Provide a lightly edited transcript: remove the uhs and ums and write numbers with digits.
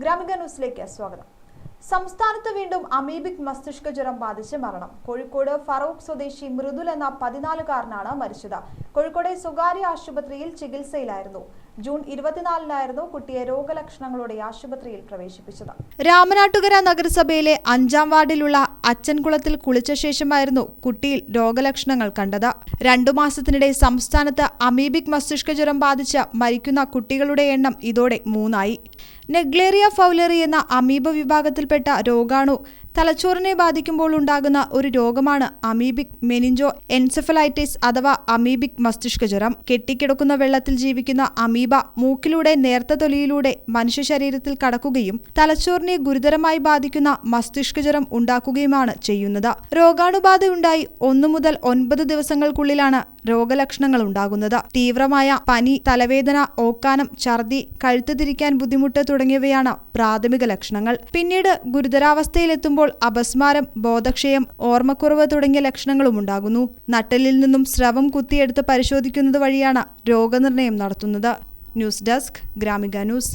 ഗ്രാമിക ന്യൂസിലേക്ക് സ്വാഗതം. സംസ്ഥാനത്ത് വീണ്ടും അമീബിക് മസ്തിഷ്ക ജ്വരം ബാധിച്ച് മരണം. കോഴിക്കോട് ഫറൂഖ് സ്വദേശി മൃദുൽ എന്ന 14-കാരനാണ് മരിച്ചത്. കോഴിക്കോട് സ്വകാര്യ ആശുപത്രിയിൽ ചികിത്സയിലായിരുന്നു. ജൂൺ 24-നായിരുന്നു കുട്ടിയെ രോഗലക്ഷണങ്ങളോടെ ആശുപത്രിയിൽ പ്രവേശിപ്പിച്ചത്. രാമനാട്ടുകര നഗരസഭയിലെ 5-ാം വാർഡിലുള്ള അച്ചൻകുളത്തിൽ കുളിച്ച ശേഷമായിരുന്നു കുട്ടിയിൽ രോഗലക്ഷണങ്ങൾ കണ്ടത്. 2 മാസത്തിനിടെ സംസ്ഥാനത്ത് അമീബിക് മസ്തിഷ്ക ജ്വരം ബാധിച്ച് മരിക്കുന്ന കുട്ടികളുടെ എണ്ണം ഇതോടെ 3ആയി. നെഗ്ലേറിയ ഫൗലറി എന്ന അമീബ വിഭാഗത്തിൽപ്പെട്ട രോഗാണു തലച്ചോറിനെ ബാധിക്കുമ്പോൾ ഉണ്ടാകുന്ന ഒരു രോഗമാണ് അമീബിക് മെനിഞ്ചോ എൻസെഫലൈറ്റിസ് അഥവാ അമീബിക് മസ്തിഷ്ക ജ്വരം. കെട്ടിക്കിടക്കുന്ന വെള്ളത്തിൽ ജീവിക്കുന്ന അമീബ മൂക്കിലൂടെ നേർത്ത തൊലിയിലൂടെ മനുഷ്യ ശരീരത്തിൽ കടക്കുകയും തലച്ചോറിനെ ഗുരുതരമായി ബാധിക്കുന്ന മസ്തിഷ്ക ജ്വരം ഉണ്ടാക്കുകയുമാണ് ചെയ്യുന്നത്. രോഗാണുബാധയുണ്ടായി 1 മുതൽ 9 ദിവസങ്ങൾക്കുള്ളിലാണ് രോഗലക്ഷണങ്ങൾ ഉണ്ടാകുന്നത്. തീവ്രമായ പനി, തലവേദന, ഓക്കാനം, ഛർദി, കഴുത്ത് തിരിക്കാൻ ബുദ്ധിമുട്ട് തുടങ്ങിയവയാണ് പ്രാഥമിക ലക്ഷണങ്ങൾ. പിന്നീട് ഗുരുതരാവസ്ഥയിലെത്തുമ്പോൾ അപസ്മാരം, ബോധക്ഷയം, ഓർമ്മക്കുറവ് തുടങ്ങിയ ലക്ഷണങ്ങളും ഉണ്ടാകുന്നു. നട്ടെല്ലിൽ നിന്നും സ്രവം കുത്തിയെടുത്ത് പരിശോധിക്കുന്നത് വഴിയാണ് രോഗനിർണയം നടത്തുന്നത്. News desk, Gramika news.